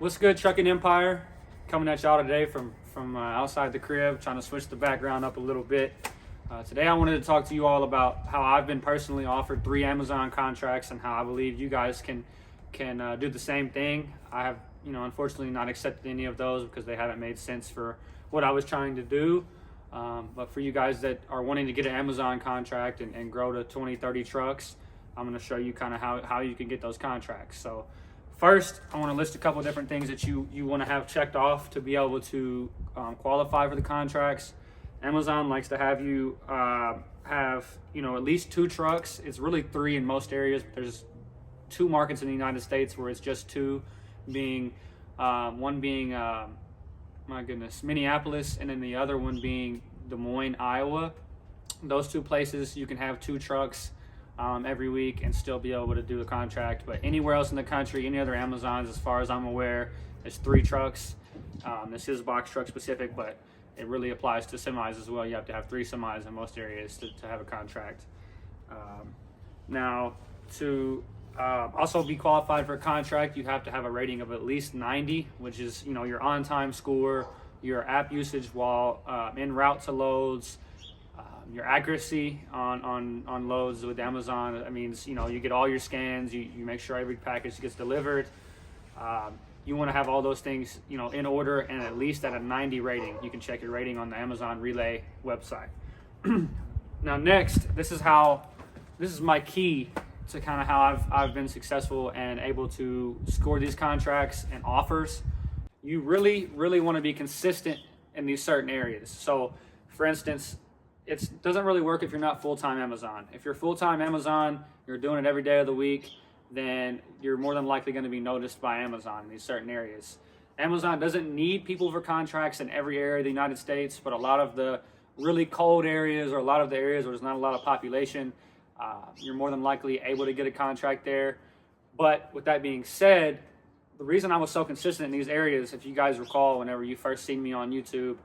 What's good, Trucking Empire? Coming at y'all today from outside the crib, trying to switch the background up a little bit. Today I wanted to talk to you all about how I've been personally offered 3 Amazon contracts and how I believe you guys can do the same thing. I have, unfortunately not accepted any of those because they haven't made sense for what I was trying to do. But for you guys that are wanting to get an Amazon contract and grow to 20, 30 trucks, I'm going to show you kind of how you can get those contracts. So first, I want to list a couple of different things that you want to have checked off to be able to qualify for the contracts. Amazon likes to have you have at least 2 trucks. It's really 3 in most areas. There's 2 markets in the United States where it's just 2, being one being Minneapolis, and then the other one being Des Moines, Iowa. Those 2 places you can have 2 trucks every week and still be able to do the contract. But anywhere else in the country, any other Amazons, as far as I'm aware, there's 3 trucks. This is box truck specific, but it really applies to semis as well. You have to have 3 semis in most areas to have a contract. Now, to also be qualified for a contract, you have to have a rating of at least 90, which is your on-time score, your app usage while en route to loads, your accuracy on loads with Amazon. That means you get all your scans, you make sure every package gets delivered. You want to have all those things in order and at least at a 90 rating. You can check your rating on the Amazon Relay website. Now next, this is my key to kind of how I've been successful and able to score these contracts and offers. You really want to be consistent in these certain areas. So for instance, it doesn't really work if you're not full-time Amazon. If you're full-time Amazon, you're doing it every day of the week, then you're more than likely going to be noticed by Amazon in these certain areas. Amazon doesn't need people for contracts in every area of the United States, but a lot of the really cold areas or a lot of the areas where there's not a lot of population, you're more than likely able to get a contract there. But with that being said, the reason I was so consistent in these areas, if you guys recall, whenever you first seen me on YouTube,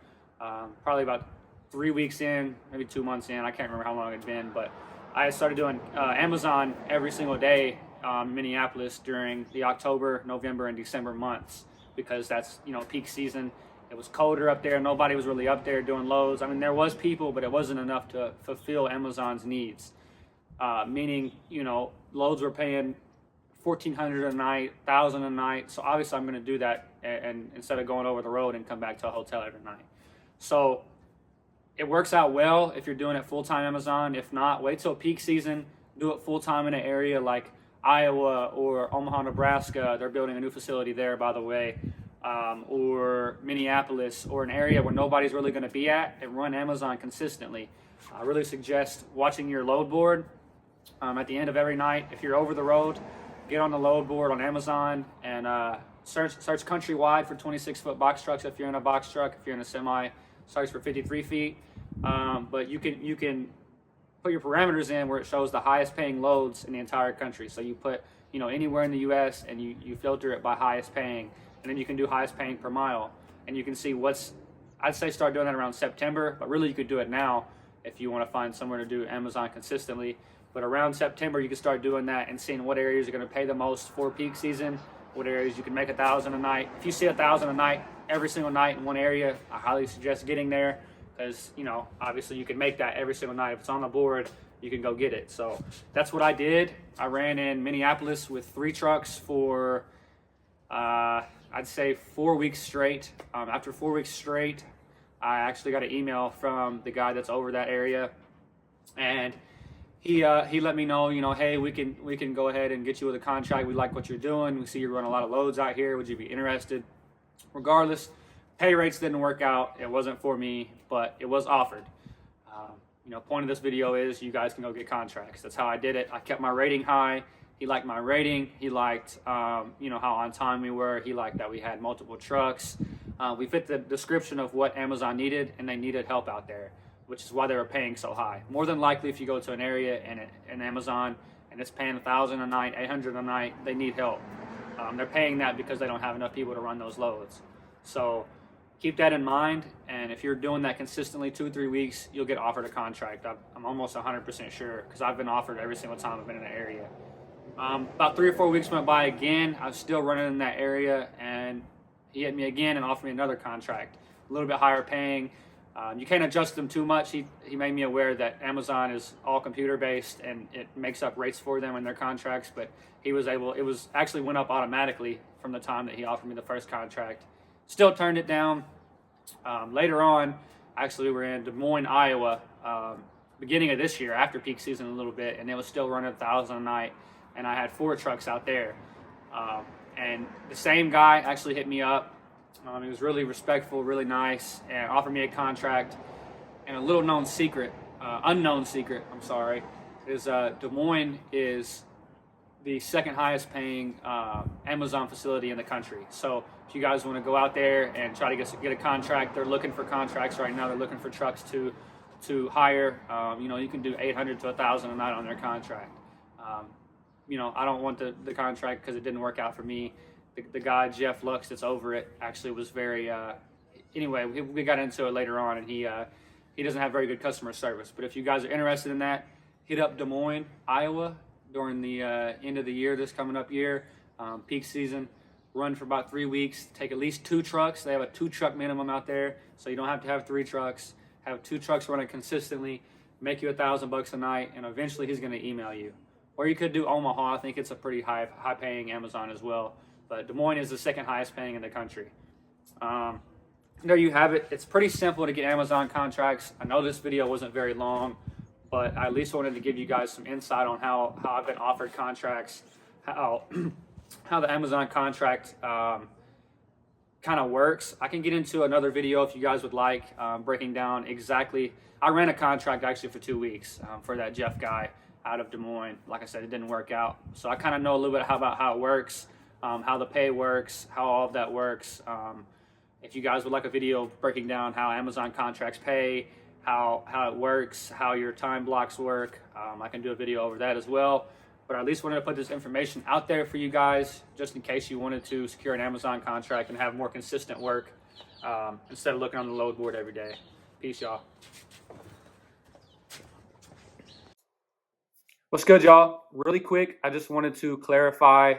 probably about 3 weeks in, maybe 2 months in, I can't remember how long it'd been, but I started doing Amazon every single day in Minneapolis during the October, November, and December months, because that's peak season. It was colder up there. Nobody was really up there doing loads. I mean, there was people, but it wasn't enough to fulfill Amazon's needs. Meaning, loads were paying $1,400 a night, $1,000 a night. So obviously I'm going to do that and instead of going over the road and come back to a hotel every night. So it works out well if you're doing it full-time Amazon. If not, wait till peak season, do it full-time in an area like Iowa or Omaha, Nebraska. They're building a new facility there, by the way. Or Minneapolis, or an area where nobody's really going to be at, and run Amazon consistently. I really suggest watching your load board at the end of every night. If you're over the road, get on the load board on Amazon and search countrywide for 26-foot box trucks. If you're in a box truck, if you're in a semi, search for 53 feet. But you can put your parameters in where it shows the highest paying loads in the entire country. So you put anywhere in the US and you filter it by highest paying, and then you can do highest paying per mile, and you can see I'd say start doing that around September, but really you could do it now if you want to find somewhere to do Amazon consistently. But around September, you can start doing that and seeing what areas are going to pay the most for peak season, what areas you can make $1,000 a night. If you see $1,000 a night every single night in one area, I highly suggest getting there, because obviously you can make that every single night. If it's on the board, you can go get it. So that's what I did. I ran in Minneapolis with 3 trucks for I'd say 4 weeks straight. After 4 weeks straight, I actually got an email from the guy that's over that area, and he let me know, hey, we can go ahead and get you with a contract. We like what you're doing. We see you run a lot of loads out here. Would you be interested? Regardless, pay rates didn't work out. It wasn't for me, but it was offered. Point of this video is you guys can go get contracts. That's how I did it. I kept my rating high. He liked my rating. He liked, how on time we were. He liked that we had multiple trucks. We fit the description of what Amazon needed, and they needed help out there, which is why they were paying so high. More than likely, if you go to an area and Amazon and it's paying $1,000 a night, $800 a night, they need help. They're paying that because they don't have enough people to run those loads. So keep that in mind, and if you're doing that consistently 2-3 weeks, you'll get offered a contract. I'm almost 100% sure, because I've been offered every single time I've been in an area. About 3 or 4 weeks went by again. I was still running in that area, and he hit me again and offered me another contract, a little bit higher paying. You can't adjust them too much. He made me aware that Amazon is all computer based and it makes up rates for them in their contracts, but he was able, it was actually went up automatically from the time that he offered me the first contract. Still turned it down. Later on, actually, we were in Des Moines, Iowa, beginning of this year, after peak season a little bit, and it was still running 1,000 a night, and I had 4 trucks out there. And the same guy actually hit me up. He was really respectful, really nice, and offered me a contract. And a little known secret, unknown secret, I'm sorry, is Des Moines is the second highest paying Amazon facility in the country. So if you guys want to go out there and try to get a contract, they're looking for contracts right now. They're looking for trucks to hire. You can do 800 to 1,000 a night on their contract. I don't want the contract because it didn't work out for me. The guy, Jeff Lux, that's over it, actually was very, anyway, we got into it later on, and he doesn't have very good customer service. But if you guys are interested in that, hit up Des Moines, Iowa during the end of the year, this coming up year, peak season. Run for about 3 weeks, take at least 2 trucks. They have a 2-truck minimum out there, so you don't have to have 3 trucks. Have 2 trucks running consistently, make you $1,000 a night, and eventually he's going to email you. Or you could do Omaha. I think it's a pretty high paying Amazon as well. But Des Moines is the second highest paying in the country. There you have it. It's pretty simple to get Amazon contracts. I know this video wasn't very long, but I at least wanted to give you guys some insight on how I've been offered contracts, how the Amazon contract kind of works. I can get into another video if you guys would like, breaking down exactly. I ran a contract actually for 2 weeks for that Jeff guy out of Des Moines. Like I said, it didn't work out. So I kind of know a little bit about how it works, how the pay works, how all of that works. If you guys would like a video breaking down how Amazon contracts pay, how it works, how your time blocks work, I can do a video over that as well. But I at least wanted to put this information out there for you guys, just in case you wanted to secure an Amazon contract and have more consistent work instead of looking on the load board every day. Peace, y'all. What's good, y'all? Really quick, I just wanted to clarify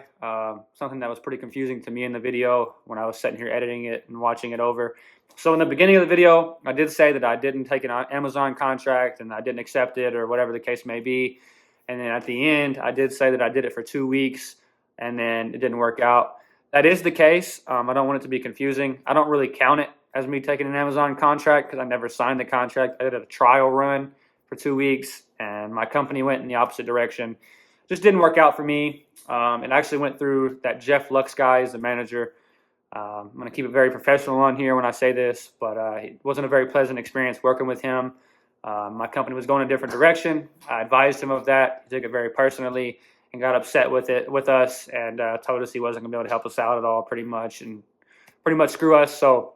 something that was pretty confusing to me in the video when I was sitting here editing it and watching it over. So in the beginning of the video, I did say that I didn't take an Amazon contract and I didn't accept it or whatever the case may be. And then at the end, I did say that I did it for 2 weeks and then it didn't work out. That is the case. I don't want it to be confusing. I don't really count it as me taking an Amazon contract because I never signed the contract. I did a trial run for 2 weeks and my company went in the opposite direction. Just didn't work out for me. It actually went through that Jeff Lux guy as the manager. I'm going to keep it very professional on here when I say this, but it wasn't a very pleasant experience working with him. My company was going a different direction. I advised him of that. He took it very personally and got upset with us and told us he wasn't going to be able to help us out at all pretty much screw us. So,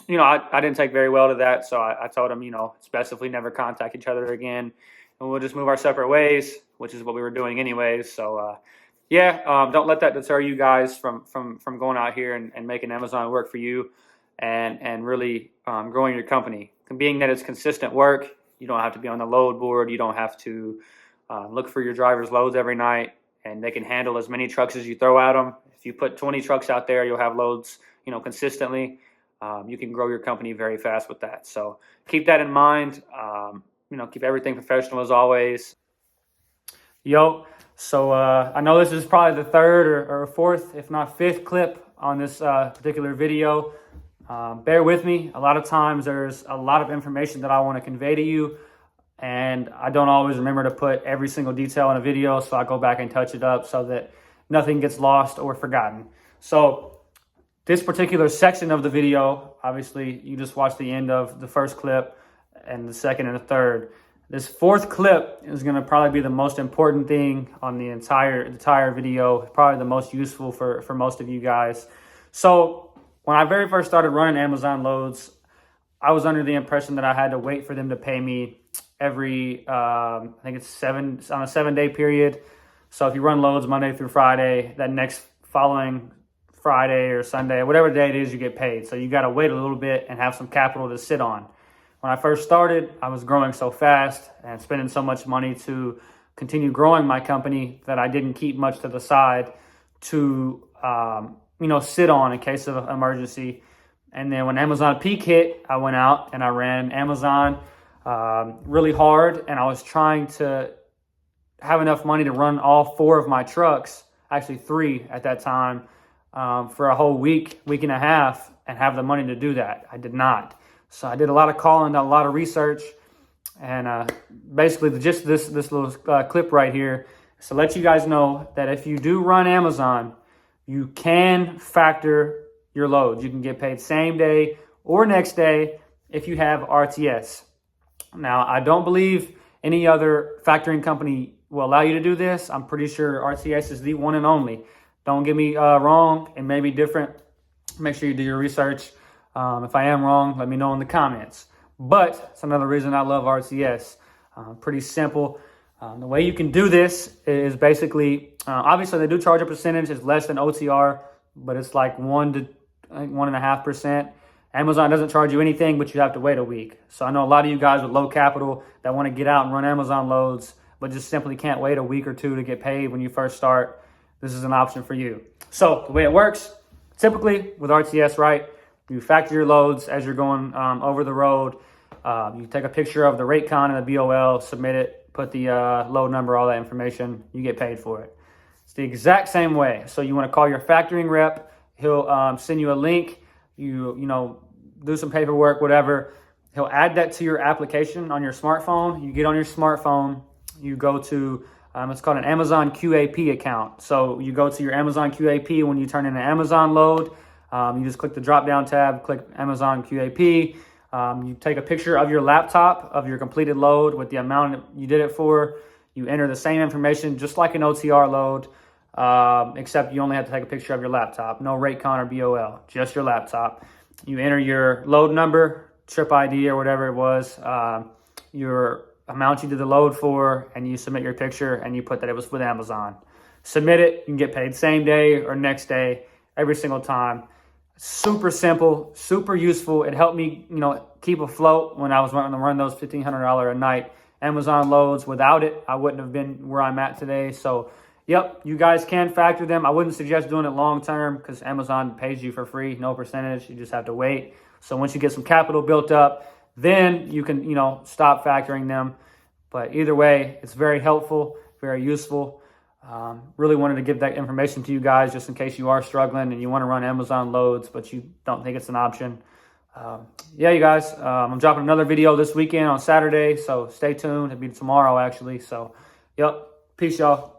I didn't take very well to that. So I told him, it's best if we never contact each other again and we'll just move our separate ways, which is what we were doing anyways. So, don't let that deter you guys from going out here and making Amazon work for you and really growing your company. And being that it's consistent work, you don't have to be on the load board. You don't have to look for your driver's loads every night, and they can handle as many trucks as you throw at them. If you put 20 trucks out there, you'll have loads, consistently. You can grow your company very fast with that. So keep that in mind. Keep everything professional as always. Yo, so I know this is probably the 3rd or 4th, if not 5th clip on this particular video. Bear with me. A lot of times there's a lot of information that I want to convey to you, and I don't always remember to put every single detail in a video, so I go back and touch it up so that nothing gets lost or forgotten. So this particular section of the video, obviously you just watched the end of the first clip and the 2nd and the 3rd. This 4th clip is going to probably be the most important thing on the entire video, probably the most useful for most of you guys. So when I very first started running Amazon loads, I was under the impression that I had to wait for them to pay me every, I think it's on a 7-day period. So if you run loads Monday through Friday, that next following Friday or Sunday, whatever day it is, you get paid. So you got to wait a little bit and have some capital to sit on. When I first started, I was growing so fast and spending so much money to continue growing my company that I didn't keep much to the side to, sit on in case of an emergency. And then when Amazon peak hit, I went out and I ran Amazon really hard, and I was trying to have enough money to run all 4 of my trucks, actually 3 at that time, for a whole week and a half, and have the money to do that. I did not. So I did a lot of calling, a lot of research, and basically just this little clip right here is to let you guys know that if you do run Amazon, you can factor your loads. You can get paid same day or next day if you have RTS. Now, I don't believe any other factoring company will allow you to do this. I'm pretty sure RTS is the one and only. Don't get me wrong. It may be different. Make sure you do your research. If I am wrong, let me know in the comments. But it's another reason I love RTS. Pretty simple. The way you can do this is basically, obviously they do charge a percentage. It's less than OTR, but it's like 1 to 1.5%. Amazon doesn't charge you anything, but you have to wait a week. So I know a lot of you guys with low capital that want to get out and run Amazon loads, but just simply can't wait a week or 2 to get paid when you first start. This is an option for you. So the way it works, typically with RTS, right, you factor your loads as you're going over the road. You take a picture of the rate con and the BOL, submit it, put the load number, all that information, you get paid for it. It's the exact same way. So you want to call your factoring rep. He'll send you a link. You do some paperwork, whatever. He'll add that to your application on your smartphone. You get on your smartphone, you go to, it's called an Amazon QAP account. So you go to your Amazon QAP when you turn in an Amazon load. You just click the drop-down tab, click Amazon QAP. You take a picture of your laptop of your completed load with the amount you did it for. You enter the same information just like an OTR load, except you only have to take a picture of your laptop. No rate con or BOL, just your laptop. You enter your load number, trip ID or whatever it was, your amount you did the load for, and you submit your picture and you put that it was with Amazon. Submit it, you can get paid same day or next day every single time. Super simple, super useful. It helped me, keep afloat when I was running to run those $1,500 a night Amazon loads. Without it, I wouldn't have been where I'm at today. So, yep, you guys can factor them. I wouldn't suggest doing it long term because Amazon pays you for free, no percentage. You just have to wait. So once you get some capital built up, then you can, stop factoring them. But either way, it's very helpful, very useful. Really wanted to give that information to you guys just in case you are struggling and you want to run Amazon loads, but you don't think it's an option. Yeah, you guys, I'm dropping another video this weekend on Saturday, so stay tuned. It'll be tomorrow, actually. So, yep, peace, y'all.